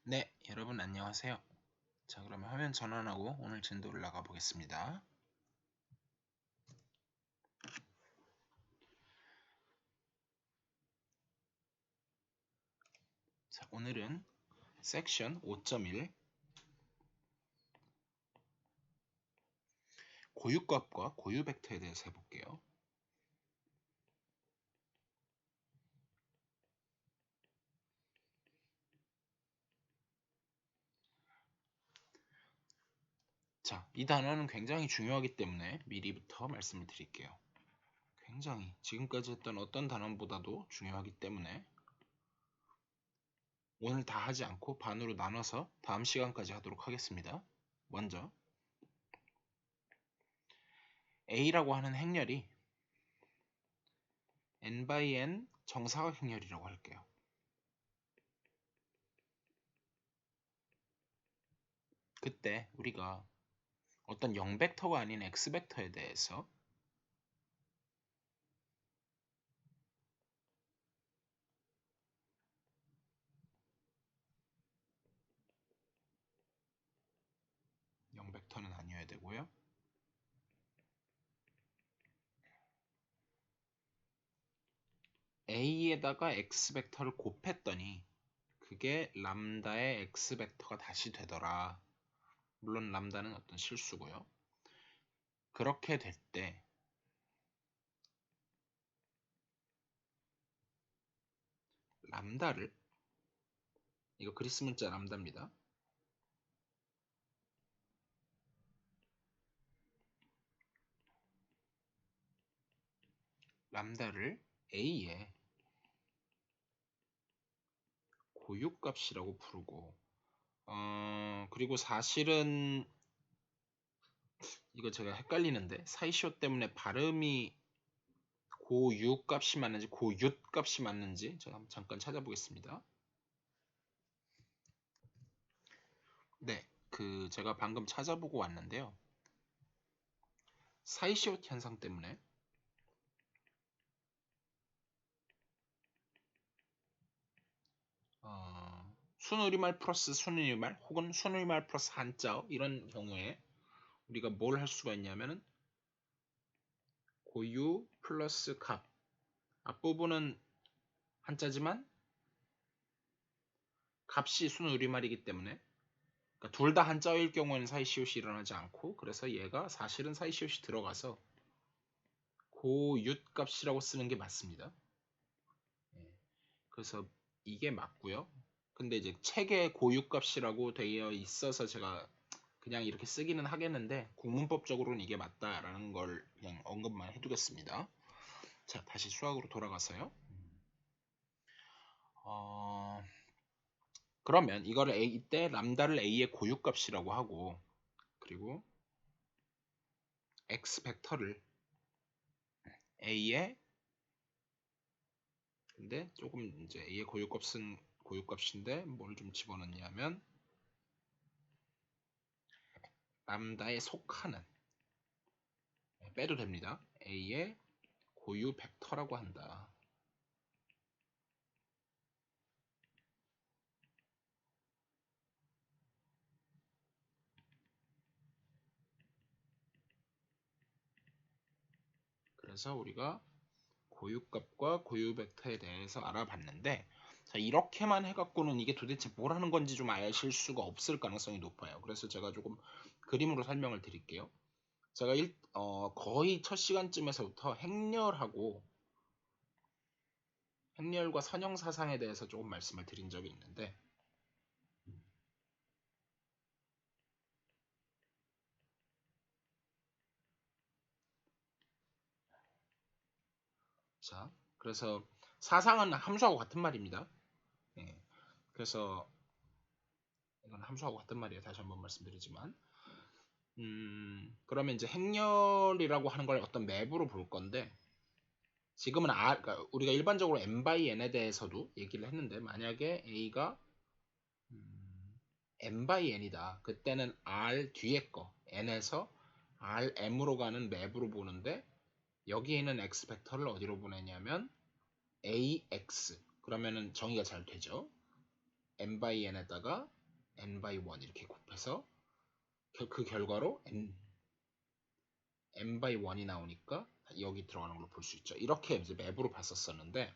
네, 여러분 안녕하세요. 자, 그러면 화면 전환하고 오늘 진도를 나가 보겠습니다. 자, 오늘은 섹션 5.1 고유값과 고유 벡터에 대해서 해볼게요. 자, 이 단어는 굉장히 중요하기 때문에 미리부터 말씀을 드릴게요. 굉장히 지금까지 했던 어떤 단원보다도 중요하기 때문에 오늘 다 하지 않고 반으로 나눠서 다음 시간까지 하도록 하겠습니다. 먼저 A라고 하는 행렬이 n by n 정사각 행렬이라고 할게요. 그때 우리가 어떤 0벡터가 아닌 x벡터에 대해서 벡터는 아니어야 되고요. A에다가 x벡터를 곱했더니 그게 람다의 x벡터가 다시 되더라. 물론 람다는 어떤 실수고요. 그렇게 될 때 람다를, 이거 그리스 문자 람다입니다. 람다를 A의 고유값이라고 부르고 그리고 사실은 이거 제가 헷갈리는데 사이시오 때문에 발음이 고유값이 맞는지 고윷값이 맞는지 제가 한번 잠깐 찾아보겠습니다. 네, 제가 방금 찾아보고 왔는데요. 사이시옷 현상 때문에 순우리말 플러스 순우리말 혹은 순우리말 플러스 한자어 이런 경우에 우리가 뭘 할 수가 있냐면은 고유 플러스 값 앞부분은 한자지만 값이 순우리말이기 때문에 그러니까 둘 다 한자어일 경우에는 사이시옷이 일어나지 않고 그래서 얘가 사실은 사이시옷이 들어가서 고윷 값이라고 쓰는 게 맞습니다. 그래서 이게 맞고요. 근데 이제 책에 고유값이라고 되어 있어서 제가 그냥 이렇게 쓰기는 하겠는데 국문법적으로는 이게 맞다라는 걸 그냥 언급만 해두겠습니다. 자, 다시 수학으로 돌아가서요. 그러면 이거를 이때 람다를 A의 고유값이라고 하고 그리고 X 벡터를 A의 근데 조금 이제 A의 고유값은 고유값인데 뭘 좀 집어넣냐면 람다에 속하는 빼도 됩니다. A의 고유 벡터라고 한다. 그래서 우리가 고유값과 고유 벡터에 대해서 알아봤는데 자, 이렇게만 해갖고는 이게 도대체 뭘 하는 건지 좀 아실 수가 없을 가능성이 높아요. 그래서 제가 조금 그림으로 설명을 드릴게요. 제가 거의 첫 시간쯤에서부터 행렬과 선형사상에 대해서 조금 말씀을 드린 적이 있는데 자, 그래서 사상은 함수하고 같은 말입니다. 예, 그래서 이건 함수하고 같은 말이에요. 다시 한번 말씀드리지만 그러면 이제 행렬이라고 하는 걸 어떤 맵으로 볼 건데 지금은 그러니까 우리가 일반적으로 n by n에 대해서도 얘기를 했는데 만약에 a가 n by n이다. 그때는 r 뒤에 거 n에서 rm으로 가는 맵으로 보는데 여기에 있는 x 벡터를 어디로 보내냐면 ax 그러면은 정의가 잘 되죠. n by n에다가 n by 1 이렇게 곱해서 그 결과로 n by 1이 나오니까 여기 들어가는 걸로 볼 수 있죠. 이렇게 이제 맵으로 봤었었는데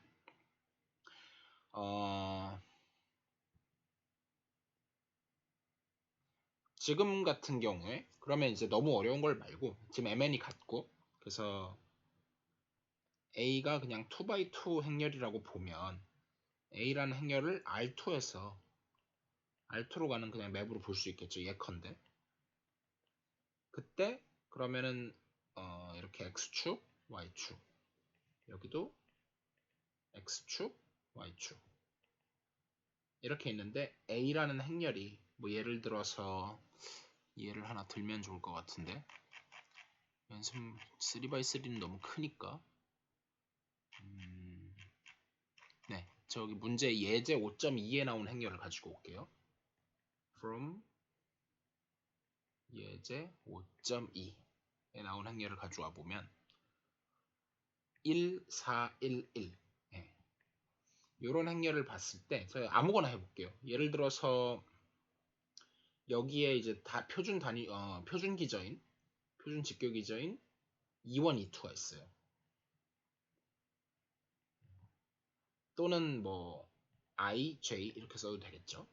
지금 같은 경우에 그러면 이제 너무 어려운 걸 말고 지금 mn이 같고 그래서 a가 그냥 2x2 행렬이라고 보면 a라는 행렬을 R2에서 R2로 가는 그냥 맵으로 볼 수 있겠죠. 예컨대 그때 그러면은 이렇게 x축, y축 여기도 x축, y축 이렇게 있는데 a라는 행렬이 뭐 예를 들어서 예를 하나 들면 좋을 것 같은데 연습 3x3는 너무 크니까 네 저기 문제 예제 5.2에 나온 행렬을 가지고 올게요. from 예제 5.2에 나온 행렬을 가져와 보면 1, 4, 1, 1 이런 행렬을 봤을 때 제가 아무거나 해볼게요. 예를 들어서 여기에 이제 다 표준 단위 표준 기저인 표준 직교 기저인 2원 2투가 있어요. 또는 뭐 I, J 이렇게 써도 되겠죠.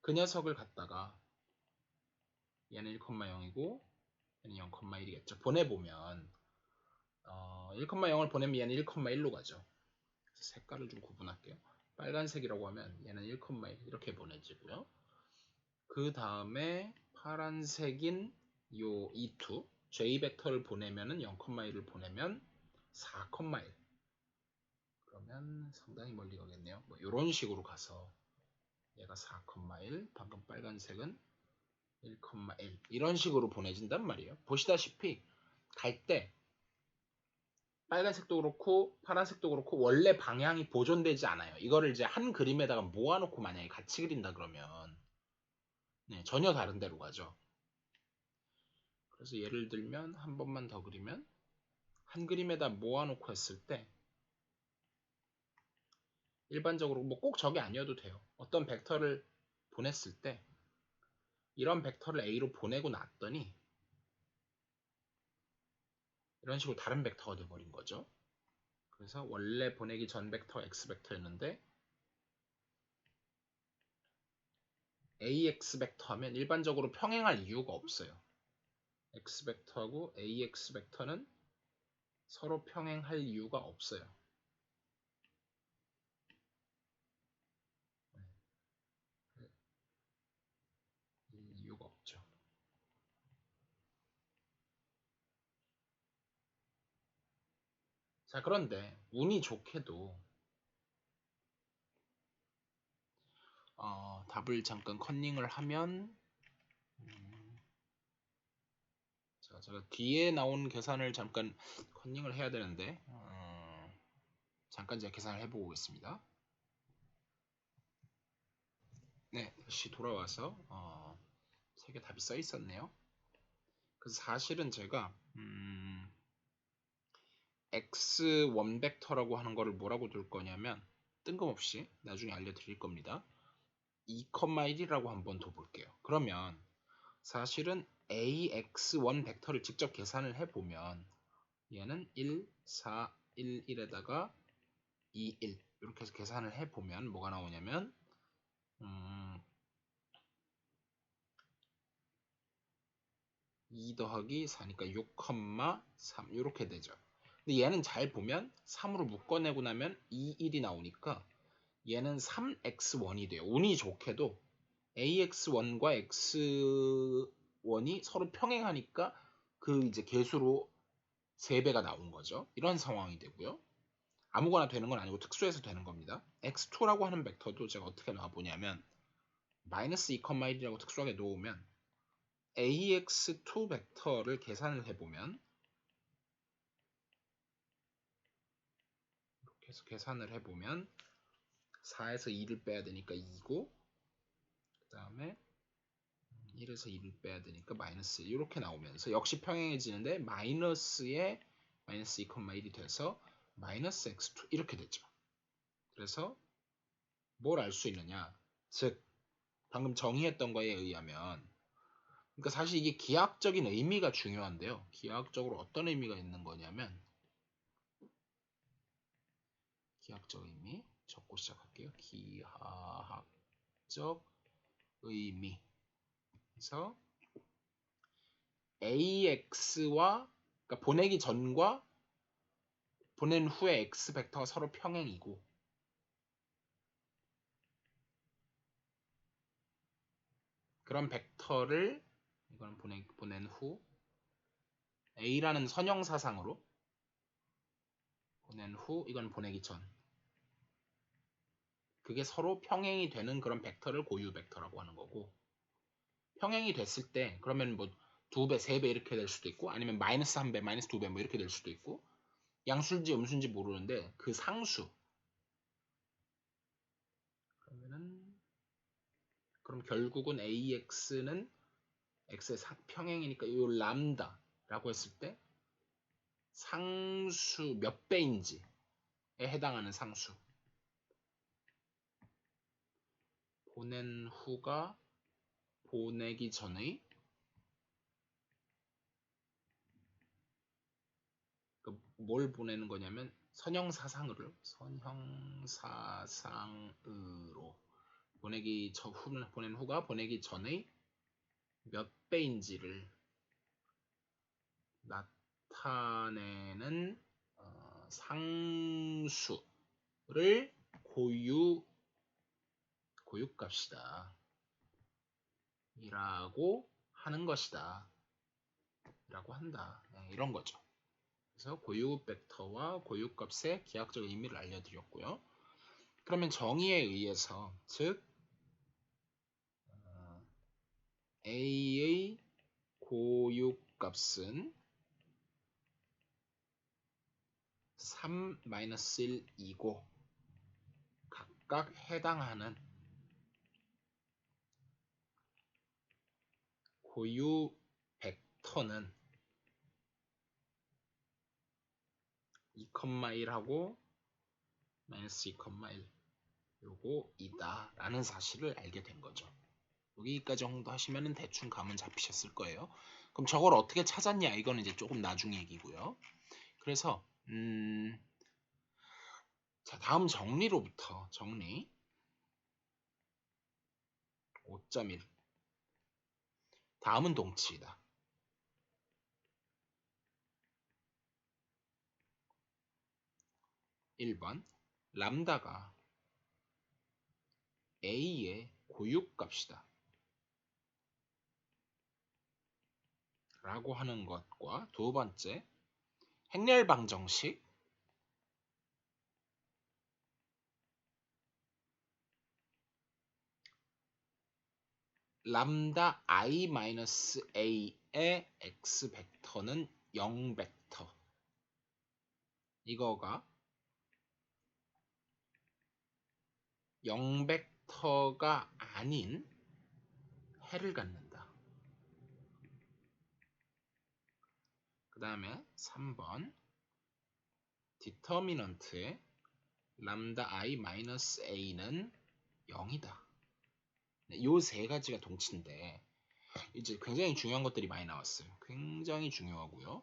그 녀석을 갖다가 얘는 1,0이고 얘는 0,1이겠죠. 보내보면 1,0을 보내면 얘는 1,1로 가죠. 색깔을 좀 구분할게요. 빨간색이라고 하면 얘는 1,1 이렇게 보내지고요. 그 다음에 파란색인 요 E2 J 벡터를 보내면은 0,1을 보내면 4,1 그러면 상당히 멀리 가겠네요. 뭐 이런 식으로 가서 얘가 4,1 방금 빨간색은 1,1 이런 식으로 보내진단 말이에요. 보시다시피 갈 때 빨간색도 그렇고 파란색도 그렇고 원래 방향이 보존되지 않아요. 이거를 이제 한 그림에다가 모아놓고 만약에 같이 그린다 그러면 네, 전혀 다른 데로 가죠. 그래서 예를 들면 한 번만 더 그리면 한 그림에다 모아놓고 했을 때 일반적으로 뭐 꼭 저게 아니어도 돼요. 어떤 벡터를 보냈을 때 이런 벡터를 A로 보내고 났더니 이런 식으로 다른 벡터가 돼버린 거죠. 그래서 원래 보내기 전 벡터 X 벡터였는데 AX 벡터 하면 일반적으로 평행할 이유가 없어요. X 벡터하고 AX 벡터는 서로 평행할 이유가 없어요. 이유가 없죠. 자, 그런데 운이 좋게도 답을 잠깐 컨닝을 하면 자, 제가 뒤에 나온 계산을 잠깐 컨닝을 해야 되는데 잠깐 제가 계산을 해보고 오겠습니다. 네, 다시 돌아와서 세 개 답이 써 있었네요. 그래서 사실은 제가 x1 벡터라고 하는 거를 뭐라고 둘 거냐면 뜬금없이 나중에 알려드릴 겁니다. 2,1이라고 한번 둬볼게요. 그러면 사실은 ax1 벡터를 직접 계산을 해보면 얘는 1, 4, 1, 1에다가 2, 1 이렇게 해서 계산을 해보면 뭐가 나오냐면 2 더하기 4니까 6,3 이렇게 되죠. 근데 얘는 잘 보면 3으로 묶어내고 나면 2, 1이 나오니까 얘는 3x1이 돼요. 운이 좋게도 ax1과 x1이 서로 평행하니까 그 이제 개수로 3배가 나온 거죠. 이런 상황이 되고요. 아무거나 되는 건 아니고 특수해서 되는 겁니다. x2라고 하는 벡터도 제가 어떻게 놔보냐면 마이너스 2,1이라고 특수하게 놓으면 ax2 벡터를 계산을 해보면 이렇게 해서 계산을 해보면 4에서 2를 빼야 되니까 2고 그 다음에 1에서 2를 빼야 되니까 마이너스 1 이렇게 나오면서 역시 평행해지는데 마이너스에 마이너스 2,1이 돼서 마이너스 x2 이렇게 되죠. 그래서 뭘 알 수 있느냐? 즉 방금 정의했던 거에 의하면, 그러니까 사실 이게 기하학적인 의미가 중요한데요. 기하학적으로 어떤 의미가 있는 거냐면, 기하학적 의미 적고 시작할게요. 기하학적 의미. 그래서 AX와, 그러니까 보내기 전과 보낸 후의 X 벡터가 서로 평행이고, 그런 벡터를, 이건 보낸 후 A라는 선형 사상으로, 보낸 후, 이건 보내기 전, 그게 서로 평행이 되는 그런 벡터를 고유 벡터라고 하는 거고, 평행이 됐을 때 그러면 뭐 2배, 3배 이렇게 될 수도 있고, 아니면 마이너스 1배, 마이너스 2배 뭐 이렇게 될 수도 있고, 양수인지 음수인지 모르는데 그 상수, 그러면은 그럼 결국은 AX는 X의 평행이니까 이 람다라고 했을 때 상수 몇 배인지에 해당하는 상수, 보낸 후가 보내기 전의, 뭘 보내는 거냐면 선형사상으로 보낸 후가 보내기 전의 몇 배인지를 나타내는 상수를 고유값이다 이라고 하는 것이다 라고 한다. 네, 이런 거죠. 그래서 고유 벡터와 고유값의 기하학적 의미를 알려드렸고요. 그러면 정의에 의해서, 즉 A의 고유값은 3-1이고 각각 해당하는 고유 벡터는 2,1하고 마이너스 2,1 요거 이다 라는 사실을 알게 된 거죠. 여기까지 정도 하시면 대충 감은 잡히셨을 거예요. 그럼 저걸 어떻게 찾았냐, 이거는 이제 조금 나중 얘기고요. 그래서 자, 다음 정리로부터 정리 5.1, 다음은 동치이다. 1번 람다가 A의 고유값이다 라고 하는 것과, 두 번째 행렬 방정식 람다 i-a의 x 벡터는 0 벡터, 이거가 0 벡터가 아닌 해를 갖는다. 그 다음에 3번 디터미넌트의 람다 i-a는 0이다. 요 세 가지가 동치인데 이제 굉장히 중요한 것들이 많이 나왔어요. 굉장히 중요하고요.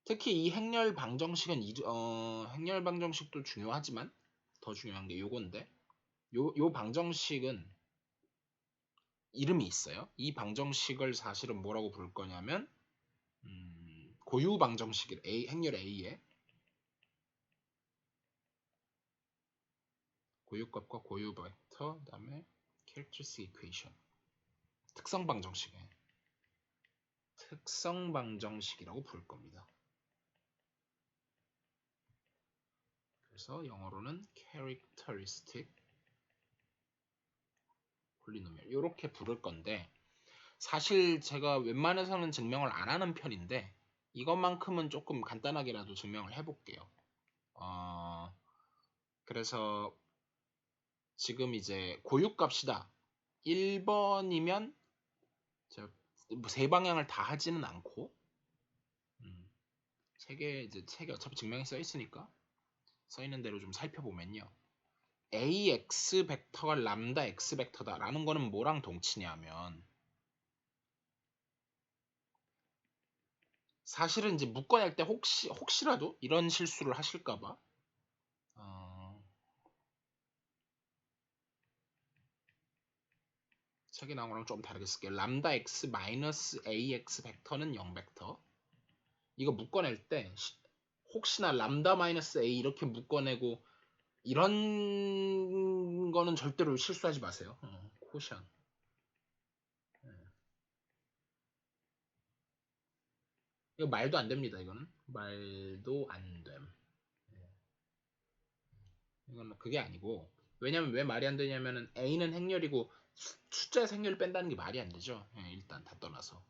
특히 이 행렬 방정식은 행렬 방정식도 중요하지만 더 중요한 게 요건데, 요 방정식은 이름이 있어요. 이 방정식을 사실은 뭐라고 부를 거냐면 고유 방정식, 행렬 A의 고유값과 고유 벡터, 그다음에 characteristic equation, 특성 방정식이라고 부를 겁니다. 그래서 영어로는 characteristic 폴리노미얼 이렇게 부를 건데, 사실 제가 웬만해서는 증명을 안 하는 편인데 이것만큼은 조금 간단하게라도 증명을 해볼게요. 그래서 지금 이제 고유값이다 1번이면 제가 세 방향을 다 하지는 않고 책에 어차피 증명이 써 있으니까 써 있는 대로 좀 살펴보면요. ax 벡터가 람다 x 벡터다라는 거는 뭐랑 동치냐면 사실은 이제 묶어낼 때 혹시라도 이런 실수를 하실까봐 책에 나온 거랑 좀 다르게 쓸게요. 람다 x 마이너스 ax 벡터는 0 벡터. 이거 묶어낼 때 혹시나 람다 마이너스 a 이렇게 묶어내고 이런 거는 절대로 실수하지 마세요. 코션. 이거 말도 안 됩니다. 이거는 말도 안 됨. 이건 그게 아니고 왜냐면 왜 말이 안 되냐면은 a는 행렬이고 숫자에서 행렬을 뺀다는 게 말이 안 되죠. 일단 다 떠나서.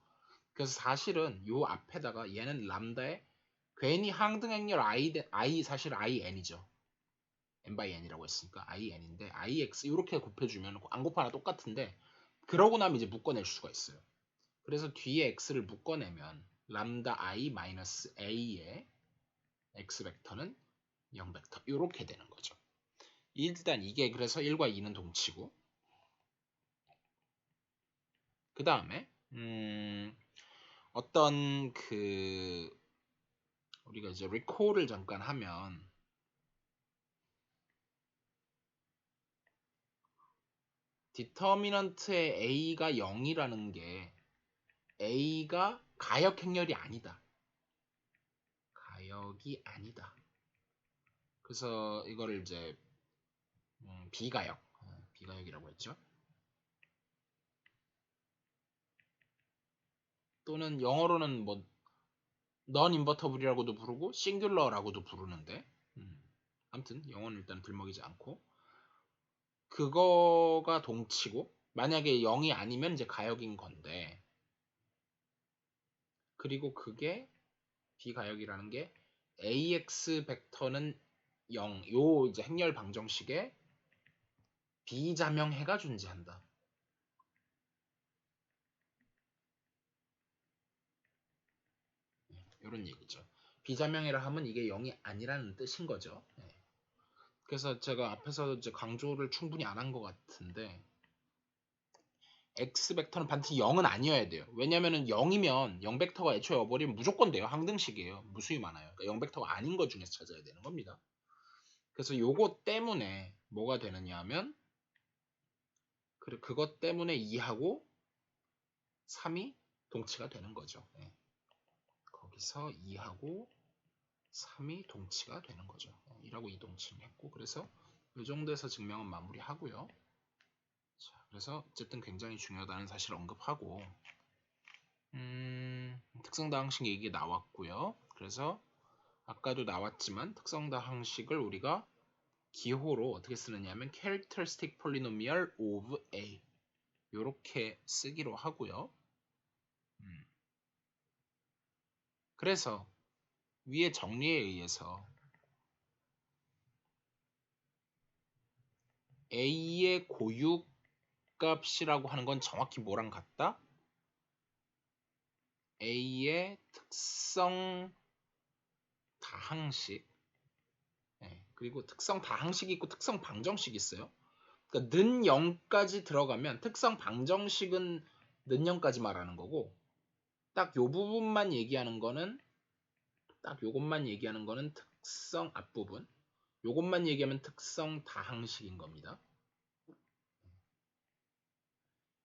그래서 사실은 요 앞에다가 얘는 람다에 괜히 항등 행렬 i 사실 in이죠. n by n이라고 했으니까 in인데 ix 이렇게 곱해주면 안 곱하나 똑같은데 그러고 나면 이제 묶어낼 수가 있어요. 그래서 뒤에 x를 묶어내면 람다 i 마이너스 a의 x 벡터는 0 벡터 이렇게 되는 거죠. 일단 이게 그래서 1과 2는 동치고 그 다음에 어떤 우리가 이제 리콜을 잠깐 하면 디터미넌트의 a가 0이라는 게 a가 가역 행렬이 아니다. 가역이 아니다. 그래서 이거를 이제 비가역이라고 했죠. 또는 영어로는 뭐 non-invertible이라고도 부르고 singular라고도 부르는데 아무튼 영어는 일단 들먹이지 않고 그거가 동치고 만약에 0이 아니면 이제 가역인 건데 그리고 그게 비가역이라는 게 ax 벡터는 0, 요 이제 행렬 방정식에 비자명해가 존재한다. 이런 얘기죠. 비자명해라 하면 이게 0이 아니라는 뜻인 거죠. 그래서 제가 앞에서 이제 강조를 충분히 안 한 것 같은데 x 벡터는 반드시 0은 아니어야 돼요. 왜냐면은 0이면 0 벡터가 애초에 어버리면 무조건 돼요. 항등식이에요. 무수히 많아요. 그러니까 0 벡터가 아닌 것 중에서 찾아야 되는 겁니다. 그래서 요거 때문에 뭐가 되느냐 하면 그것 때문에 2하고 3이 동치가 되는 거죠. 거기서 2하고 3이 동치가 되는 거죠. 1하고 2 동치를 했고 그래서 이 정도에서 증명은 마무리하고요. 자, 그래서 어쨌든 굉장히 중요하다는 사실을 언급하고 특성다항식 얘기 나왔고요. 그래서 아까도 나왔지만 특성다항식을 우리가 기호로 어떻게 쓰느냐면 characteristic polynomial of a 이렇게 쓰기로 하고요. 그래서 위의 정리에 의해서 a의 고유값이라고 하는 건 정확히 뭐랑 같다? a의 특성 다항식 그리고 특성 다항식이 있고 특성 방정식이 있어요. 그러니까 는 0까지 들어가면 특성 방정식은 는 0까지 말하는 거고 딱 요 부분만 얘기하는 거는 딱 요것만 얘기하는 거는 특성 앞부분 요것만 얘기하면 특성 다항식인 겁니다.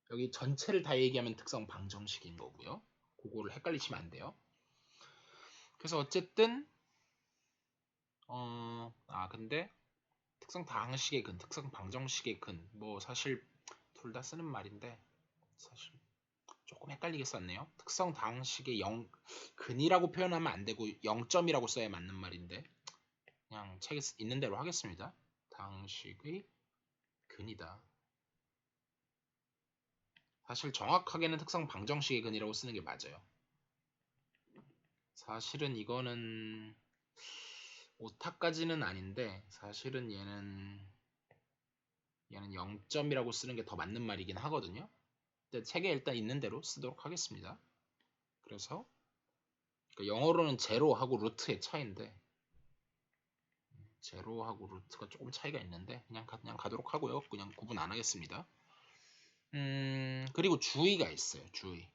여기 전체를 다 얘기하면 특성 방정식인 거고요. 그거를 헷갈리시면 안 돼요. 그래서 어쨌든 근데 특성 다항식의 근, 특성 방정식의 근, 뭐 사실 둘 다 쓰는 말인데 사실 조금 헷갈리게 썼네요. 특성 다항식의 근이라고 표현하면 안 되고 0점이라고 써야 맞는 말인데 그냥 책에 있는 대로 하겠습니다. 다항식의 근이다. 사실 정확하게는 특성 방정식의 근이라고 쓰는 게 맞아요. 사실은 이거는 오타까지는 아닌데 사실은 얘는 0점이라고 쓰는 게 더 맞는 말이긴 하거든요. 근데 책에 일단 있는 대로 쓰도록 하겠습니다. 그래서 그러니까 영어로는 제로하고 루트의 차이인데 제로하고 루트가 조금 차이가 있는데 그냥 가도록 하고요. 그냥 구분 안 하겠습니다. 그리고 주의가 있어요. 주의.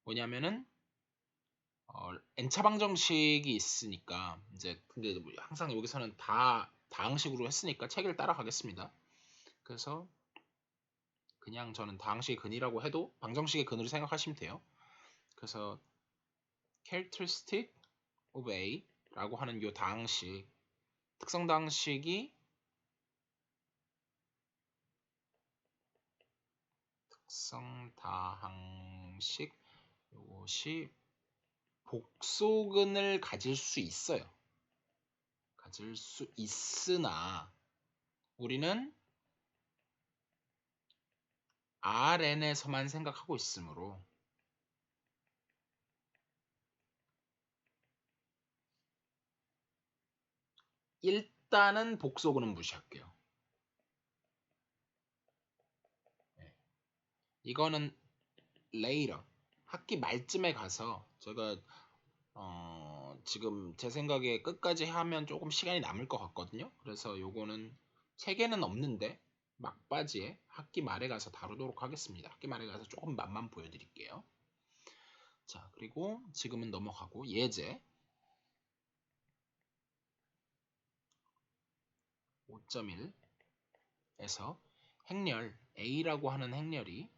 뭐냐면은 n차 방정식이 있으니까 이제 근데 항상 여기서는 다 다항식으로 했으니까 체계를 따라가겠습니다. 그래서 그냥 저는 다항식의 근이라고 해도 방정식의 근으로 생각하시면 돼요. 그래서 characteristic of A라고 하는 요 다항식, 특성 다항식이 이것이 복소근을 가질 수 있어요. 가질 수 있으나 우리는 Rn에서만 생각하고 있으므로 일단은 복소근은 무시할게요. 이거는 later 학기 말쯤에 가서 제가 지금 제 생각에 끝까지 하면 조금 시간이 남을 것 같거든요. 그래서 요거는 체계는 없는데 막바지에 학기 말에 가서 다루도록 하겠습니다. 학기 말에 가서 조금 맛만 보여드릴게요. 자, 그리고 지금은 넘어가고 예제 5.1에서 행렬 A라고 하는 행렬이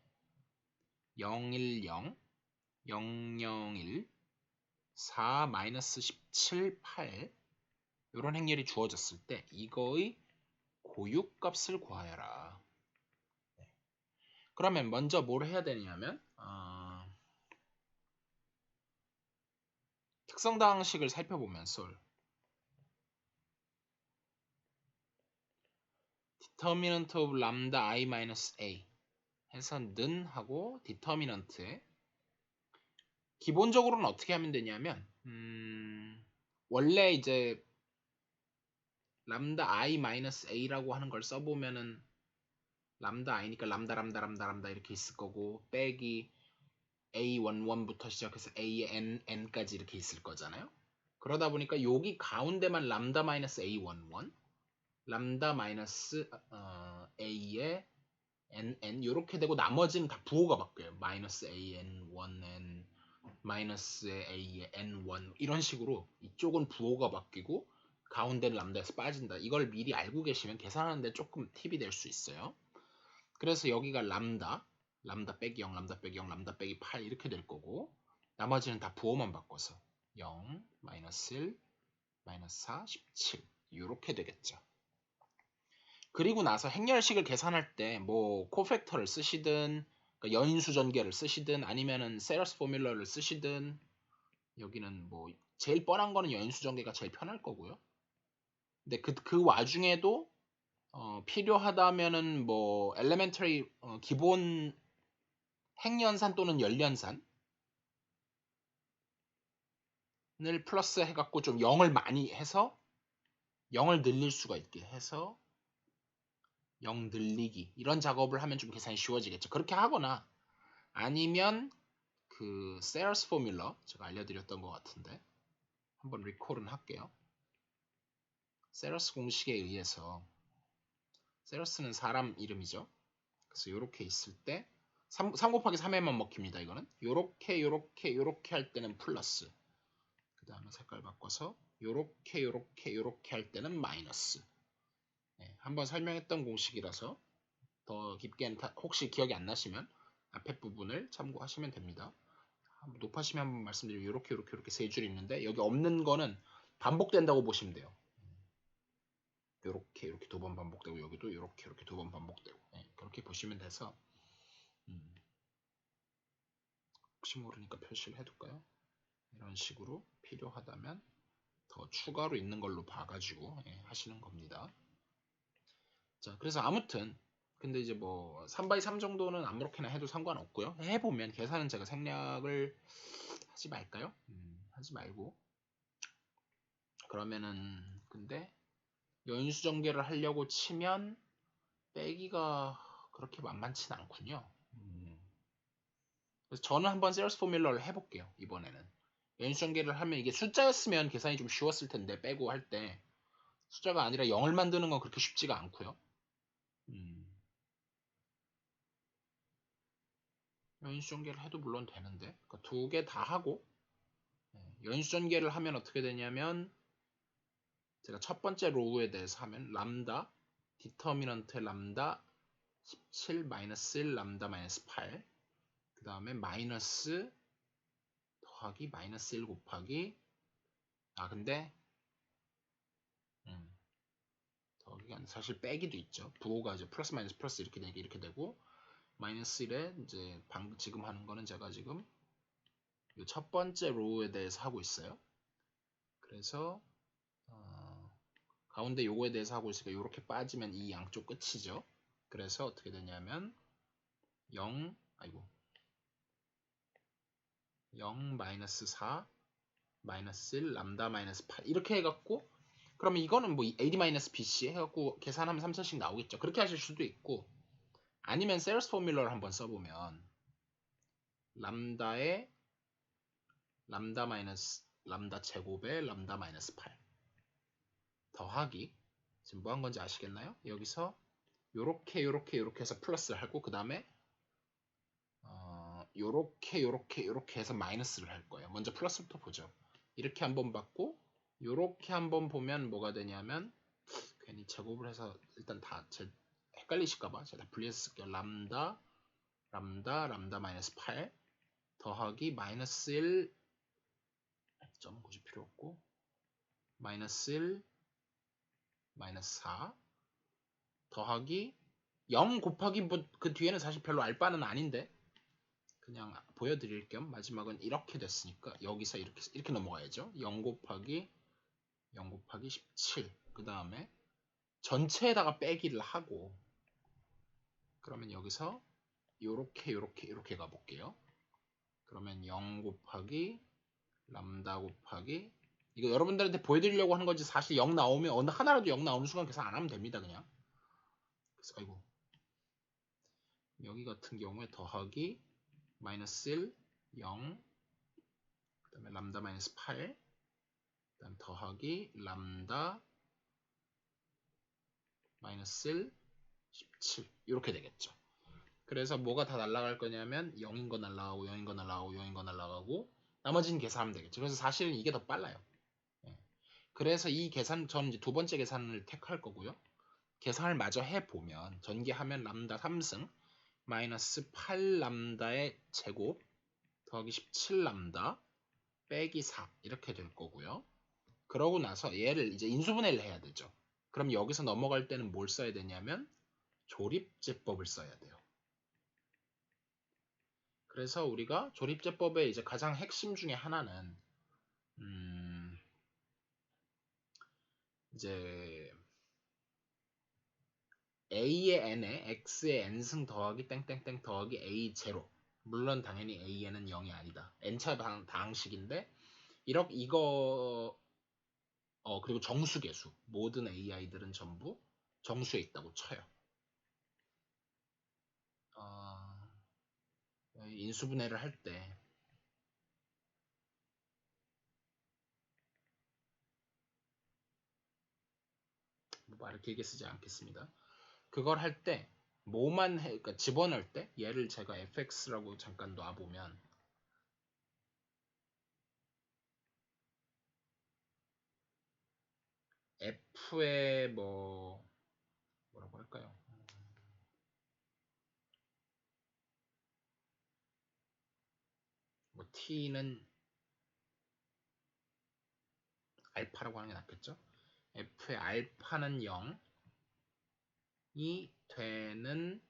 010, 001, 4, 17, 8 이런 행렬이 주어졌을 때 이거의 고유값을 구하여라. 네. 그러면 먼저 뭘 해야 되냐면 특성 다항식을 살펴보면 determinant of lambda I minus a 해서 는 하고 determinant에 기본적으로는 어떻게 하면 되냐면 원래 이제 람다 i 마이너스 a라고 하는 걸 써보면은 람다 i니까 람다 이렇게 있을 거고 빼기 a11부터 시작해서 an까지 이렇게 있을 거잖아요. 그러다 보니까 여기 가운데만 람다 마이너스 a11 람다 마이너스 a에 n 이렇게 되고 나머지는 다 부호가 바뀌어요. 마이너스 an 1n 마이너스의 a의 n1 이런 식으로 이쪽은 부호가 바뀌고 가운데는 람다에서 빠진다. 이걸 미리 알고 계시면 계산하는데 조금 팁이 될 수 있어요. 그래서 여기가 람다 빼기 0, 람다 빼기 0, 람다 빼기 8 이렇게 될 거고 나머지는 다 부호만 바꿔서 0, 마이너스 1, 마이너스 4, 17 이렇게 되겠죠. 그리고 나서 행렬식을 계산할 때 뭐 코팩터를 쓰시든 그러니까 여인수 전개를 쓰시든 아니면은 세러스 포뮬러를 쓰시든 여기는 뭐 제일 뻔한 거는 여인수 전개가 제일 편할 거고요. 근데 그 와중에도 필요하다면은 뭐 엘레멘터리 기본 행연산 또는 열연산을 플러스 해갖고 좀 0을 많이 해서 0을 늘릴 수가 있게 해서 0 늘리기 이런 작업을 하면 좀 계산이 쉬워지겠죠. 그렇게 하거나 아니면 그 세러스 포뮬러 제가 알려드렸던 것 같은데 한번 리콜은 할게요. 세러스 공식에 의해서 세러스는 사람 이름이죠. 그래서 이렇게 있을 때 3 곱하기 3에만 먹힙니다. 이거는 요렇게 할 때는 플러스 그 다음에 색깔 바꿔서 요렇게 할 때는 마이너스. 네, 한번 설명했던 공식이라서 더 깊게 혹시 기억이 안 나시면 앞에 부분을 참고하시면 됩니다. 높아시면 한번 말씀드리면 요렇게 세 줄 있는데 여기 없는 거는 반복된다고 보시면 돼요. 요렇게 두 번 반복되고 여기도 요렇게 두 번 반복되고 네, 그렇게 보시면 돼서 혹시 모르니까 표시를 해둘까요? 이런 식으로 필요하다면 더 추가로 있는 걸로 봐가지고 하시는 겁니다. 자, 그래서 아무튼 근데 이제 뭐 3x3 정도는 아무렇게나 해도 상관없고요. 해보면 계산은 제가 생략을 하지 말까요? 하지 말고 그러면은 근데 연수 전개를 하려고 치면 빼기가 그렇게 만만치는 않군요. 그래서 저는 한번 세러스 포뮬러를 해볼게요. 이번에는 연수 전개를 하면 이게 숫자였으면 계산이 좀 쉬웠을 텐데 빼고 할 때 숫자가 아니라 0을 만드는 건 그렇게 쉽지가 않고요. 연수전개를 해도 물론 되는데 그러니까 두 개 다 하고 연수전개를 하면 어떻게 되냐면 제가 첫 번째 로우에 대해서 하면 람다 디터미넌트 람다 17 마이너스 1 람다 마이너스 8 그 다음에 마이너스 더하기 마이너스 1 곱하기 근데 더하기가 아니라 사실 빼기도 있죠. 부호가 이제 플러스 마이너스 플러스 이렇게 되고 마이너스 1에 이제 방금 지금 하는 거는 제가 지금 이 첫 번째 로우에 대해서 하고 있어요. 그래서 가운데 요거에 대해서 하고 있으니까 이렇게 빠지면 이 양쪽 끝이죠. 그래서 어떻게 되냐면 0 마이너스 4 마이너스 1 람다 마이너스 8 이렇게 해갖고 그러면 이거는 뭐 AD-BC 해갖고 계산하면 3차씩 나오겠죠. 그렇게 하실 수도 있고 아니면 세일스 포뮬러를 한번 써보면 람다의 람다 마이너스 람다 제곱에 람다 마이너스 8 더하기 지금 뭐 한 건지 아시겠나요? 여기서 요렇게 해서 플러스를 하고 그 다음에 요렇게 해서 마이너스를 할 거예요. 먼저 플러스부터 보죠. 이렇게 한번 받고 요렇게 한번 보면 뭐가 되냐면 괜히 제곱을 해서 일단 다 헷갈리실까봐 제가 다 분리해서 쓸게요. 람다 마이너스 8 더하기 마이너스 1 점 굳이 필요 없고 마이너스 1 마이너스 4 더하기 0 곱하기 뭐 그 뒤에는 사실 별로 알 바는 아닌데 그냥 보여드릴 겸 마지막은 이렇게 됐으니까 여기서 이렇게 넘어가야죠. 0 곱하기 17 그 다음에 전체에다가 빼기를 하고 그러면 여기서 요렇게 가볼게요. 그러면 0 곱하기 람다 곱하기 이거 여러분들한테 보여드리려고 하는 거지 사실 0 나오면 어느 하나라도 0 나오는 순간 계산 안 하면 됩니다. 그냥 그래서 여기 같은 경우에 더하기 마이너스 1 0 그 다음에 람다 마이너스 8 그 다음 더하기 람다 마이너스 1 17 이렇게 되겠죠. 그래서 뭐가 다 날아갈 거냐면 0인 거 날아가고 0인 거 날아가고 0인 거 날아가고 나머지는 계산하면 되겠죠. 그래서 사실은 이게 더 빨라요. 그래서 이 계산 저는 이제 두 번째 계산을 택할 거고요. 계산을 마저 해보면 전개하면 람다 3승 마이너스 8 람다의 제곱 더하기 17 람다 빼기 4 이렇게 될 거고요. 그러고 나서 얘를 이제 인수분해를 해야 되죠. 그럼 여기서 넘어갈 때는 뭘 써야 되냐면 조립제법을 써야 돼요. 그래서 우리가 조립제법의 이제 가장 핵심 중에 하나는 이제 a의 n에 x의 n승 더하기 땡땡땡 더하기 a 제로 물론 당연히 a에는 0이 아니다. n차 방식인데 이거 그리고 정수계수 모든 ai들은 전부 정수에 있다고 쳐요. 인수분해를 할 때 말을 길게 쓰지 않겠습니다. 그걸 할 때 뭐만 그러니까 집어넣을 때 얘를 제가 fx라고 잠깐 놔보면 f의 뭐라고 할까요? t는 알파라고 하는 게 낫겠죠? f의 알파는 0이 되는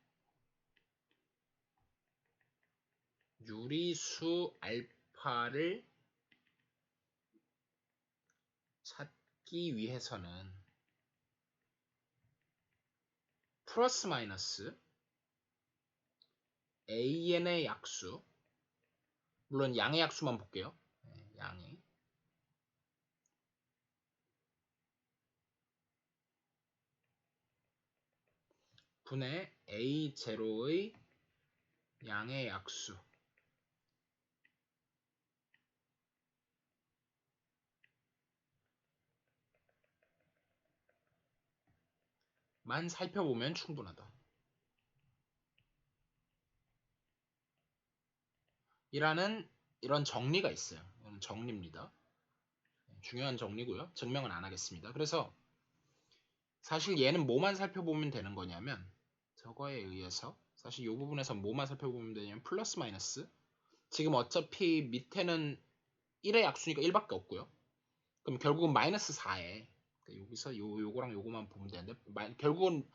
유리수 알파를 찾기 위해서는 플러스 마이너스 an의 약수 물론 양의 약수만 볼게요. 양의 분의 a0의 양의 약수 살펴보면 충분하다. 이라는 이런 정리가 있어요. 이건 정리입니다. 중요한 정리고요. 증명은 안 하겠습니다. 그래서 사실 얘는 뭐만 살펴보면 되는 거냐면 저거에 의해서 사실 이 부분에서 뭐만 살펴보면 되냐면 플러스 마이너스 지금 어차피 밑에는 1의 약수니까 1밖에 없고요. 그럼 결국은 마이너스 4에 여기서 요거랑 요거만 보면 되는데 결국은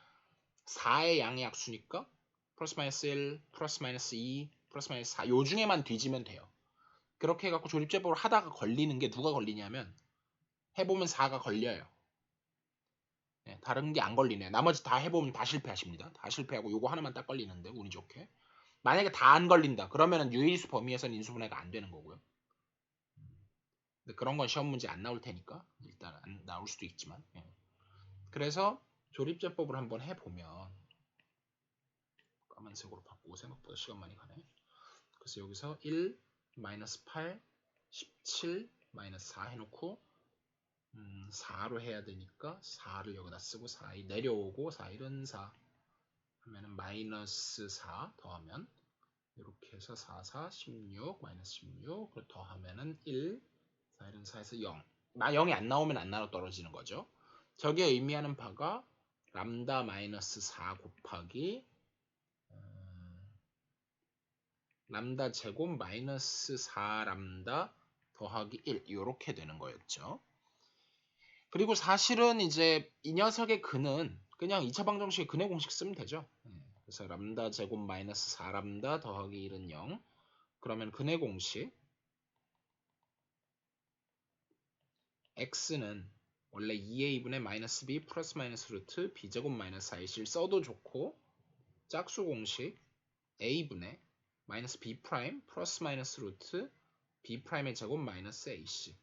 4의 양의 약수니까 플러스 마이너스 1, 플러스 마이너스 2, 플러스 마이너스 4 요 중에만 뒤지면 돼요. 그렇게 해갖고 조립제법을 하다가 걸리는 게 누가 걸리냐면 해보면 4가 걸려요. 네, 다른 게 안 걸리네. 나머지 다 해보면 다 실패하십니다. 다 실패하고 요거 하나만 딱 걸리는데 운이 좋게. 만약에 다 안 걸린다. 그러면은 유일수 범위에서는 인수분해가 안 되는 거고요. 근데 그런 건 시험 문제 안 나올 테니까 일단 안 나올 수도 있지만. 예. 그래서 조립제법을 한번 해보면 까만색으로 바꾸고 생각보다 시간 많이 가네. 그래서 여기서 1, 마이너스 8, 17, 마이너스 4 해놓고 4로 해야 되니까 4를 여기다 쓰고 4이 내려오고 4, 1은 4 하면은 마이너스 4 더하면 이렇게 해서 4, 4, 16, 마이너스 16 더하면은 1, 4, 1은 4에서 0 0이 안 나오면 안 나눠 떨어지는 거죠. 저게 의미하는 바가 람다 마이너스 4 곱하기 람다 제곱 마이너스 4 람다 더하기 1 이렇게 되는 거였죠. 그리고 사실은 이제 이 녀석의 근은 그냥 2차 방정식의 근의 공식 쓰면 되죠. 그래서 람다 제곱 마이너스 4 람다 더하기 1은 0 그러면 근의 공식 x는 원래 2a분의 마이너스 b 플러스 마이너스 루트 b제곱 마이너스 4ac 써도 좋고 짝수 공식 a분의 마이너스 b 프라임 플러스 마이너스 루트 b 프라임의 제곱 마이너스 ac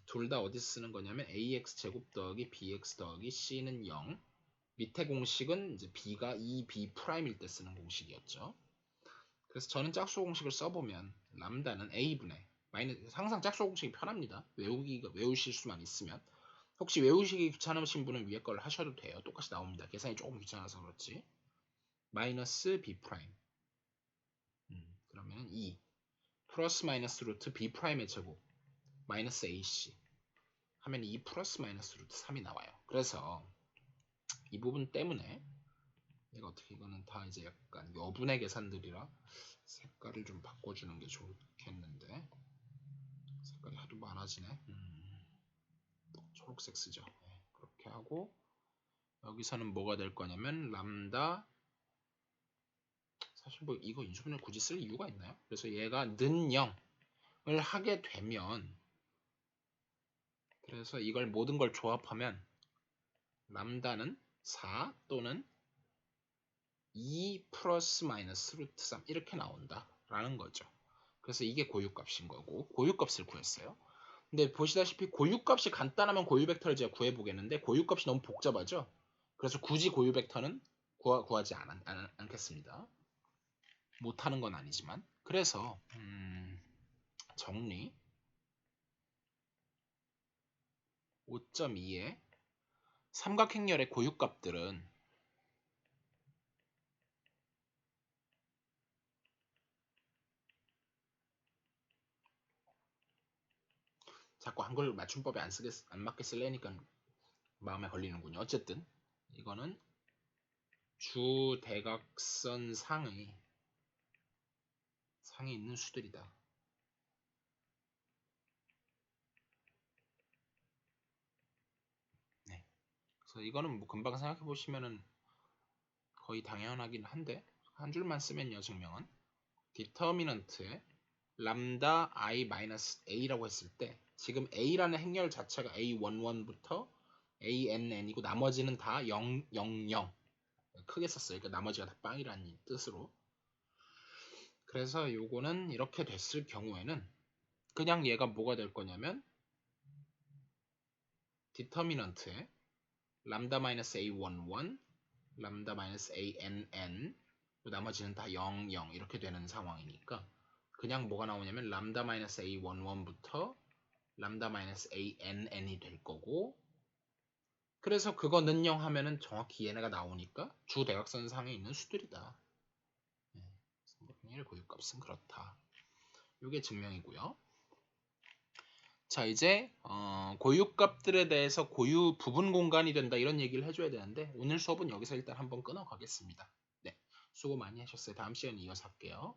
둘 다 어디서 쓰는 거냐면 ax 제곱 더하기 bx 더하기 c는 0 밑에 공식은 이제 b가 2b 프라임일 때 쓰는 공식이었죠. 그래서 저는 짝수 공식을 써보면 람다는 a분의 항상 짝수 공식이 편합니다. 외우실 수만 있으면 혹시 외우시기 귀찮으신 분은 위에 걸 하셔도 돼요. 똑같이 나옵니다. 계산이 조금 귀찮아서 그렇지. 마이너스 b 프라임 그러면 2 플러스 마이너스 루트 b 프라임의 제곱 마이너스 ac 하면 2 플러스 마이너스 루트 3이 나와요. 그래서 이 부분 때문에 내가 어떻게 이거는 다 이제 약간 여분의 계산들이라 색깔을 좀 바꿔주는 게 좋겠는데 색깔이 하도 많아지네. 초록색 쓰죠. 네, 그렇게 하고 여기서는 뭐가 될 거냐면 람다 사실 뭐 이거 인수분해 굳이 쓸 이유가 있나요? 그래서 얘가 는 0을 하게 되면 그래서 이걸 모든 걸 조합하면 람다는 4 또는 2 플러스 마이너스 루트 3 이렇게 나온다 라는 거죠. 그래서 이게 고유값인 거고 고유값을 구했어요. 근데 보시다시피 고유값이 간단하면 고유 벡터를 제가 구해보겠는데 고유값이 너무 복잡하죠. 그래서 굳이 고유 벡터는 구하지 않겠습니다. 못하는 건 아니지만 그래서 정리 5.2의 삼각행렬의 고유값들은 자꾸 한글 맞춤법에 안 맞게 쓰려니까 마음에 걸리는군요. 어쨌든 이거는 주대각선 상에 있는 수들이다. 네. 그래서 이거는 뭐 금방 생각해 보시면은 거의 당연하긴 한데 한 줄만 쓰면요 증명은 디터미넌트에 람다 i-a라고 했을 때 지금 a라는 행렬 자체가 a11부터 ann이고 나머지는 다 0, 0, 0 크게 썼어요. 그러니까 나머지가 다 빵이라는 뜻으로. 그래서 요거는 이렇게 됐을 경우에는 그냥 얘가 뭐가 될 거냐면 디터미넌트에 람다-a11, 람다-ann 나머지는 다 0, 0 이렇게 되는 상황이니까 그냥 뭐가 나오냐면 람다-a11부터 람다-ann이 될 거고 그래서 그거 능용하면은 정확히 얘네가 나오니까 주 대각선 상에 있는 수들이다. 3분의 1 고유값은 그렇다. 이게 증명이고요. 자, 이제 고유값들에 대해서 고유 부분 공간이 된다 이런 얘기를 해줘야 되는데 오늘 수업은 여기서 일단 한번 끊어 가겠습니다. 네, 수고 많이 하셨어요. 다음 시간에 이어서 할게요.